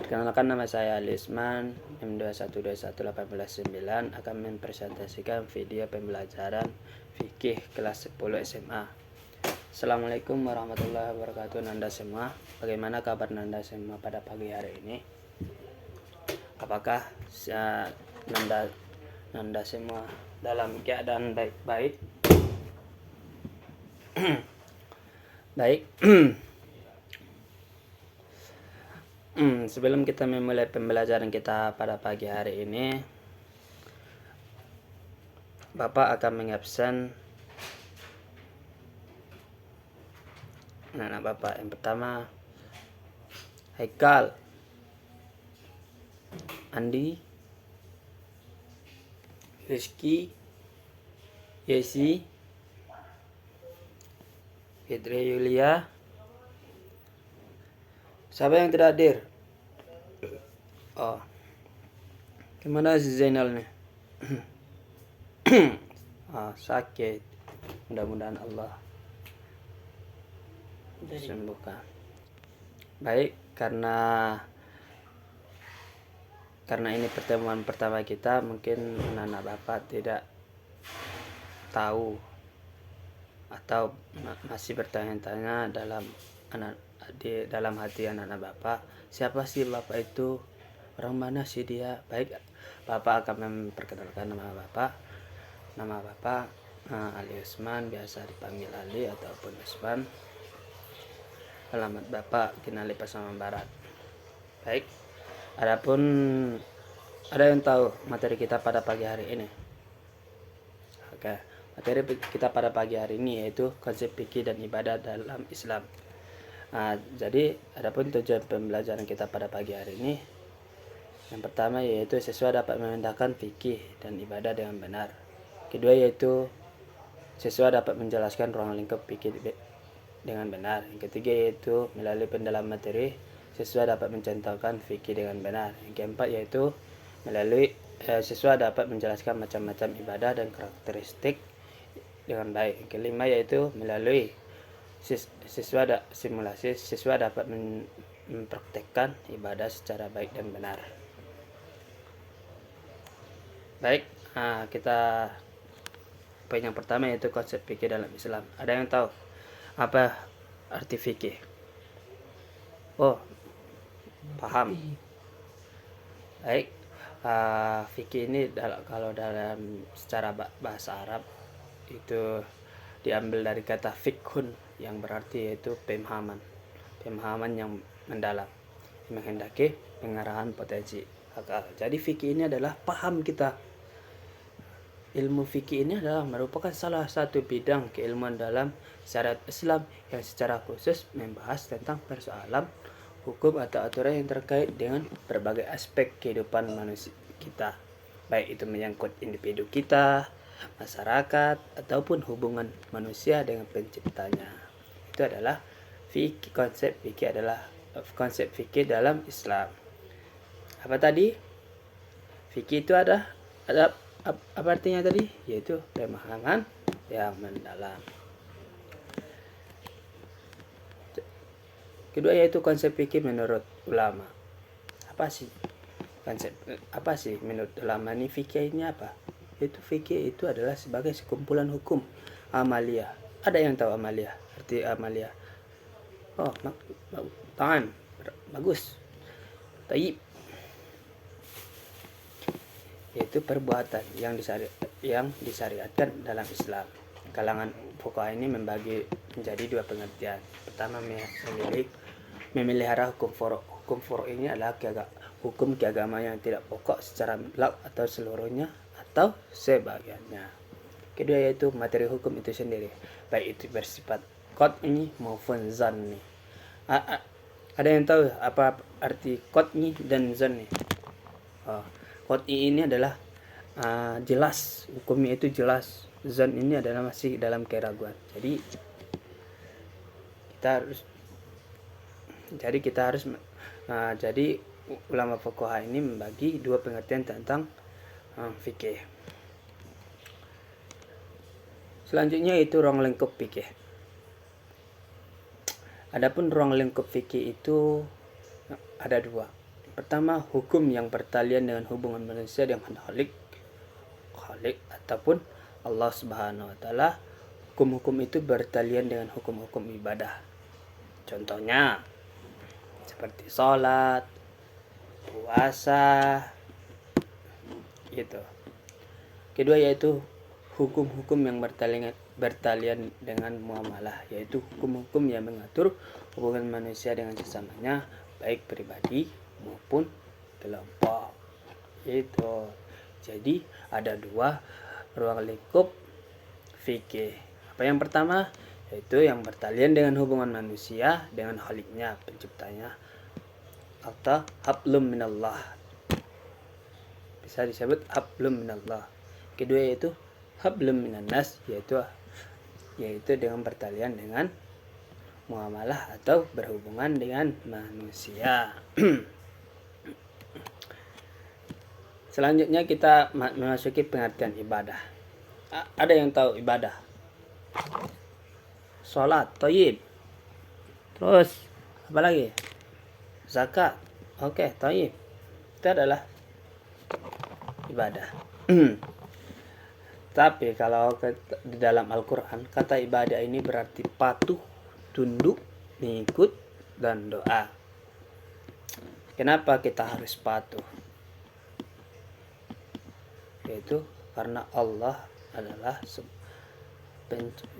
Perkenalkan, nama saya Alisman, M2121819, akan mempresentasikan video pembelajaran fikih kelas 10 SMA. Assalamualaikum warahmatullahi wabarakatuh Nanda semua. Bagaimana kabar Nanda semua pada pagi hari ini? Apakah Nanda semua dalam keadaan baik-baik? Baik. Sebelum kita memulai pembelajaran kita pada pagi hari ini, Bapak akan mengabsen anak Bapak. Yang pertama, Haikal, Andi, Rizky, Yesi, Fitri Yulia. Siapa yang tidak hadir? Oh, gimana si Zainal nih? Sakit. Mudah-mudahan Allah sembuhkan. Baik, karena ini pertemuan pertama kita, mungkin anak Bapak tidak tahu atau masih bertanya-tanya dalam hati anak-anak Bapak, siapa sih Bapak itu? Orang mana sih dia? Baik, Bapak akan memperkenalkan nama Bapak. Nama Bapak Ali Usman, biasa dipanggil Ali ataupun Usman. Alamat Bapak Kinali Pasaman Barat. Baik, adapun ada yang tahu materi kita pada pagi hari ini? Oke, materi kita pada pagi hari ini yaitu konsep fikih dan ibadah dalam Islam. Jadi adapun tujuan pembelajaran kita pada pagi hari ini, yang pertama yaitu siswa dapat membedakan fikih dan ibadah dengan benar. Kedua yaitu siswa dapat menjelaskan ruang lingkup fikih dengan benar. Yang ketiga yaitu melalui pendalaman materi, siswa dapat mencontohkan fikih dengan benar. Yang keempat yaitu melalui siswa dapat menjelaskan macam-macam ibadah dan karakteristik dengan baik. Yang kelima yaitu melalui siswa dapat mempraktekkan ibadah secara baik dan benar. Baik, kita poin yang pertama yaitu konsep fikih dalam Islam. Ada yang tahu apa arti fikih? Oh, paham. Baik, fikih ini kalau dalam secara bahasa Arab itu diambil dari kata fikhun, yang berarti yaitu pemahaman yang mendalam, menghendaki pengarahan potensi akal. Jadi fikih ini adalah paham kita. Ilmu fikih ini adalah merupakan salah satu bidang keilmuan dalam syariat Islam yang secara khusus membahas tentang persoalan hukum atau aturan yang terkait dengan berbagai aspek kehidupan manusia kita, baik itu menyangkut individu kita, masyarakat, ataupun hubungan manusia dengan penciptanya. Itu adalah konsep fikih dalam Islam. Apa tadi? Fikih itu ada apa artinya tadi? Yaitu pemahaman yang mendalam. Kedua yaitu konsep fikih menurut ulama. Apa sih menurut ulama ini fikih ini apa? Itu fikih itu adalah sebagai sekumpulan hukum amaliyah. Ada yang tahu amaliyah? Arti amaliyah? Oh, tangan. Bagus. Taib. Yaitu perbuatan yang disyariatkan dalam Islam. Kalangan fuqaha ini membagi menjadi dua pengertian. Pertama, memelihara hukum furu'. Hukum furu' ini adalah hukum keagamaan yang tidak pokok secara mutlak atau seluruhnya atau sebagiannya. Kedua yaitu materi hukum itu sendiri, baik itu bersifat qat'i maupun zanni. Ada yang tahu apa arti qat'i dan zanni? Qat'i ini adalah jelas, hukumnya itu jelas. Zan ini adalah masih dalam keraguan. Jadi ulama fuqaha ini membagi dua pengertian tentang fikih. Selanjutnya itu ruang lingkup fikih. Adapun ruang lingkup fikih itu ada dua. Pertama, hukum yang bertalian dengan hubungan manusia dengan Khalik ataupun Allah Subhanahu wa taala. Hukum-hukum itu bertalian dengan hukum-hukum ibadah. Contohnya seperti sholat, puasa, gitu. Kedua yaitu hukum-hukum yang bertalian dengan muamalah, yaitu hukum-hukum yang mengatur hubungan manusia dengan sesamanya, baik pribadi maupun kelompok. Itu. Jadi ada dua ruang lingkup fikih. Apa yang pertama? Yaitu yang bertalian dengan hubungan manusia dengan Khaliknya, penciptanya, atau hablum minallah. Bisa disebut hablum minallah. Kedua yaitu hablum minannas, yaitu dengan bertalian dengan muamalah atau berhubungan dengan manusia. Selanjutnya kita memasuki pengertian ibadah. Ada yang tahu ibadah? Sholat, thayyib. Terus apa lagi? Zakat. Oke, thayyib. Itu adalah ibadah. Tapi kalau di dalam Al-Quran, kata ibadah ini berarti patuh, tunduk, mengikut, dan doa. Kenapa kita harus patuh? Yaitu karena Allah adalah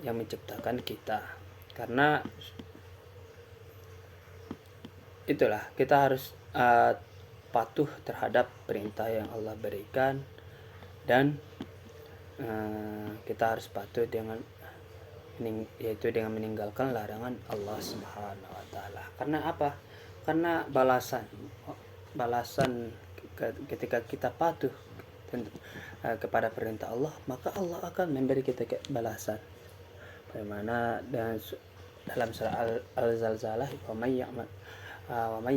yang menciptakan kita. Karena itulah kita harus patuh terhadap perintah yang Allah berikan, dan kita harus patuh yaitu dengan meninggalkan larangan Allah Subhanahu wa taala. Karena apa? Karena balasan ketika kita patuh kepada perintah Allah, maka Allah akan memberi kita balasan. Bagaimana dalam surah Al-Zalzalah, wa may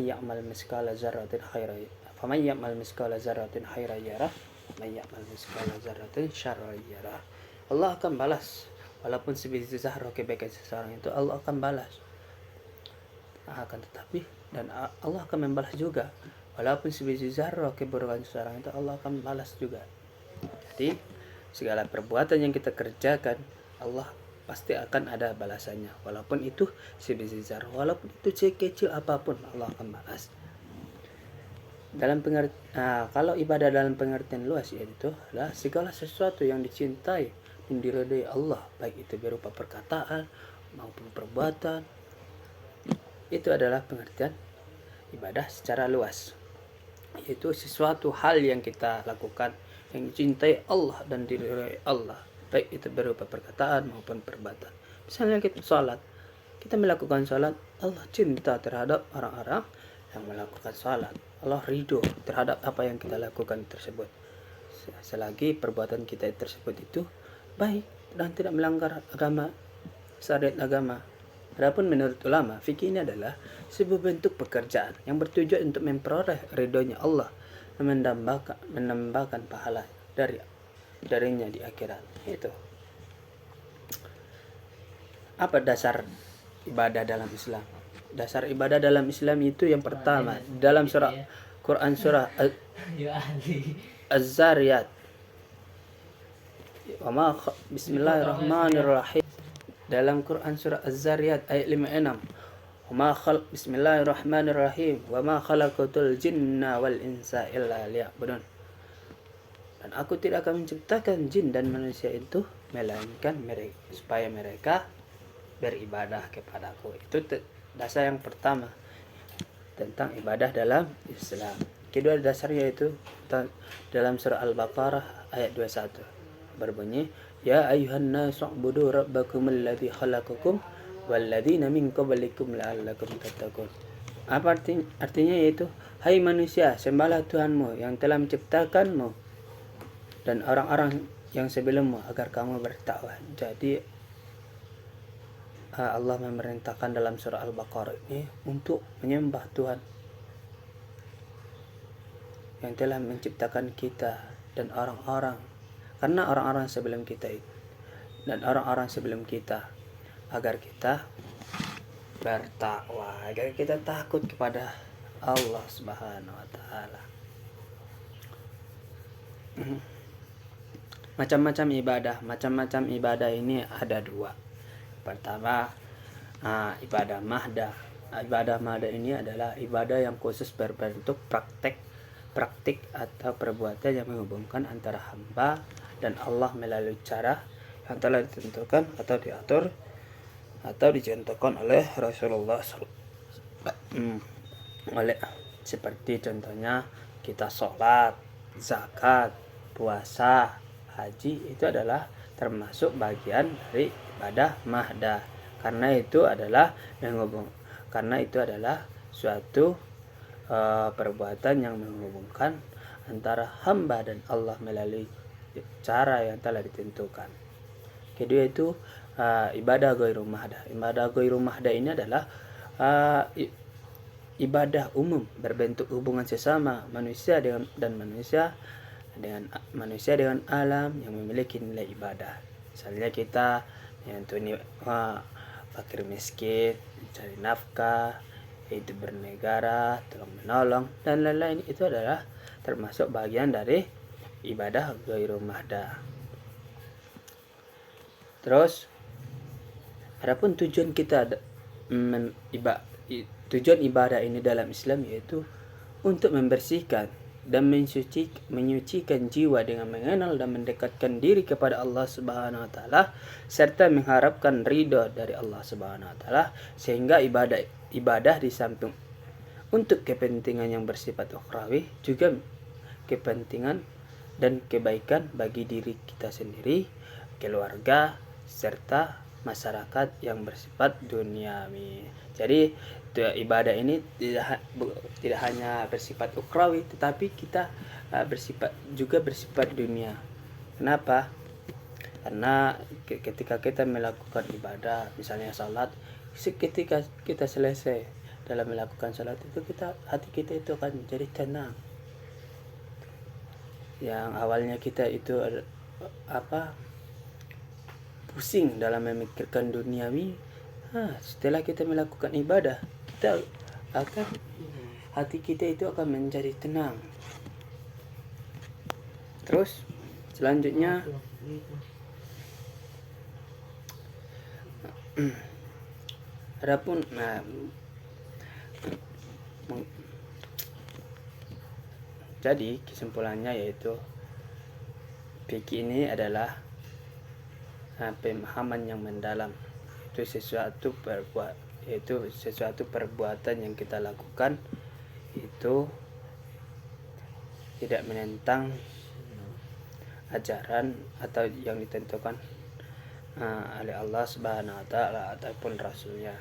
ya'mal miskala dzarratin khairan yarah, wa may ya'mal miskala dzarratin syarran yarah. Allah akan balas walaupun sebiji zarah kebaikan seseorang itu Allah akan balas. Akan tetapi dan Allah akan membalas juga walaupun sebiji zarah keburukan seseorang itu Allah akan balas juga. Jadi segala perbuatan yang kita kerjakan Allah pasti akan ada balasannya, walaupun itu sebiji zarah, walaupun itu sekecil apapun Allah akan balas. Kalau ibadah dalam pengertian luas, yaitu adalah segala sesuatu yang dicintai dan diridhai Allah, baik itu berupa perkataan maupun perbuatan. Itu adalah pengertian ibadah secara luas, yaitu sesuatu hal yang kita lakukan yang dicintai Allah dan diridhai Allah, baik itu berupa perkataan maupun perbuatan. Misalnya kita sholat, kita melakukan sholat, Allah cinta terhadap orang-orang yang melakukan sholat. Allah ridho terhadap apa yang kita lakukan tersebut, selagi perbuatan kita tersebut itu baik dan tidak melanggar syariat agama. Adapun menurut ulama, fikih ini adalah sebuah bentuk pekerjaan yang bertujuan untuk memperoleh ridhonya Allah dan menambahkan pahala darinya di akhirat. Itu. Apa dasar ibadah dalam Islam? Dasar ibadah dalam Islam itu yang pertama dalam Quran surah Az-Zariyat. Bismillahirrahmanirrahim. Dalam Quran surah Az-Zariyat ayat 56. Bismillahirrahmanirrahim. Wa ma khalaqatul jinna wal insa illa liya'budun. Dan aku tidak akan menciptakan jin dan manusia itu melainkan supaya mereka beribadah kepadaku. Itu dasar yang pertama tentang ibadah dalam Islam. Kedua dasarnya itu dalam surah Al-Baqarah ayat 21 berbunyi, ya ayyuhan nasu ubudu rabbakum alladzi khalaqakum walladzina min qablikum la'allakum tattaqun. Apa artinya yaitu, hai manusia, sembahlah Tuhanmu yang telah menciptakanmu dan orang-orang yang sebelummu agar kamu bertakwa. Jadi Allah memerintahkan dalam surah Al-Baqarah ini untuk menyembah Tuhan yang telah menciptakan kita dan orang-orang, karena orang-orang sebelum kita dan orang-orang sebelum kita, agar kita bertakwa, agar kita takut kepada Allah Subhanahu wa taala. Macam-macam ibadah ini ada dua. Pertama, ibadah mahdah. Ibadah mahdah ini adalah ibadah yang khusus berbentuk praktik atau perbuatan yang menghubungkan antara hamba dan Allah melalui cara yang telah ditentukan atau diatur atau dicontohkan oleh Rasulullah oleh seperti contohnya kita sholat, zakat, puasa, haji, itu adalah termasuk bagian dari ibadah mahdah, karena itu adalah suatu perbuatan yang menghubungkan antara hamba dan Allah melalui cara yang telah ditentukan. Kedua itu ibadah ghairu mahdah. Ibadah ghairu mahdah ini adalah ibadah umum berbentuk hubungan sesama manusia dengan alam yang memiliki nilai ibadah. Misalnya kita menyantuni fakir miskin, mencari nafkah, hidup bernegara, tolong menolong dan lain-lain, itu adalah termasuk bagian dari ibadah ghairu mahdah. Terus adapun tujuan ibadah ini dalam Islam yaitu untuk membersihkan dan menyucikan jiwa dengan mengenal dan mendekatkan diri kepada Allah Subhanahu wa taala serta mengharapkan ridha dari Allah Subhanahu wa taala, sehingga ibadah di samping untuk kepentingan yang bersifat ukhrawi juga kepentingan dan kebaikan bagi diri kita sendiri, keluarga serta masyarakat yang bersifat duniawi. Jadi ibadah ini tidak hanya bersifat ukhrawi, tetapi kita bersifat dunia. Kenapa? Karena ketika kita melakukan ibadah, misalnya salat, ketika kita selesai dalam melakukan salat itu, hati kita itu akan jadi tenang. Yang awalnya kita itu pusing dalam memikirkan duniawi, setelah kita melakukan ibadah, hati kita itu akan menjadi tenang. Terus selanjutnya adapun jadi kesimpulannya yaitu fikih ini adalah pemahaman yang mendalam, itu sesuatu perbuatan yang kita lakukan itu tidak menentang ajaran atau yang ditentukan oleh Allah Subhanahu wa taala ataupun Rasulnya.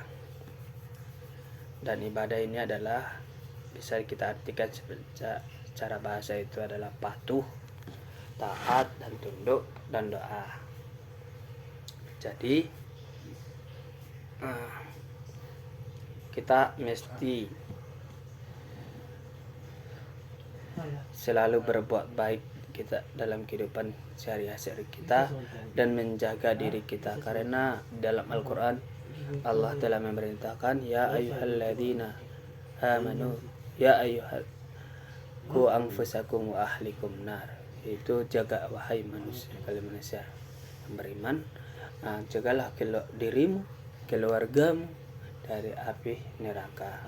Dan ibadah ini adalah bisa kita artikan secara bahasa itu adalah patuh, taat dan tunduk dan doa. Jadi kita mesti selalu berbuat baik kita dalam kehidupan sehari-hari kita dan menjaga diri kita, karena dalam Al-Quran Allah telah memerintahkan ya ayyuhalladzina amanu ya qu anfusakum wa ahlikum nar, itu jaga wahai kalian manusia yang beriman, jagalah dirimu, keluargamu dari api neraka.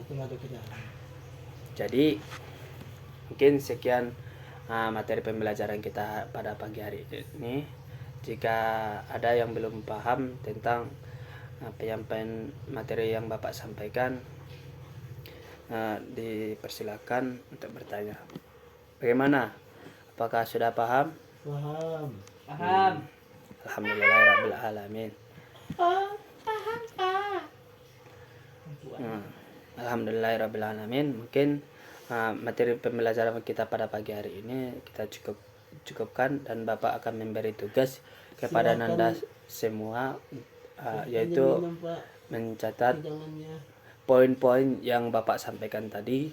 Jadi mungkin sekian materi pembelajaran kita pada pagi hari ini. Jika ada yang belum paham tentang penyampaian materi yang Bapak sampaikan, dipersilakan untuk bertanya. Bagaimana? Apakah sudah paham? Paham. Alhamdulillahirabbil alamin. Alhamdulillahirabbil alamin. Mungkin materi pembelajaran kita pada pagi hari ini kita cukupkan, dan Bapak akan memberi tugas kepada Nanda semua, yaitu mencatat poin-poin yang Bapak sampaikan tadi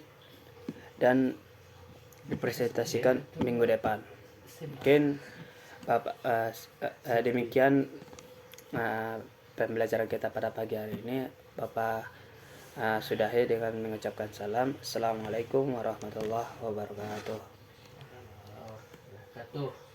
dan dipresentasikan minggu depan. Mungkin Bapak demikian pembelajaran kita pada pagi hari ini. Bapak Sudahi dengan mengucapkan salam. Assalamualaikum warahmatullahi wabarakatuh. Satu.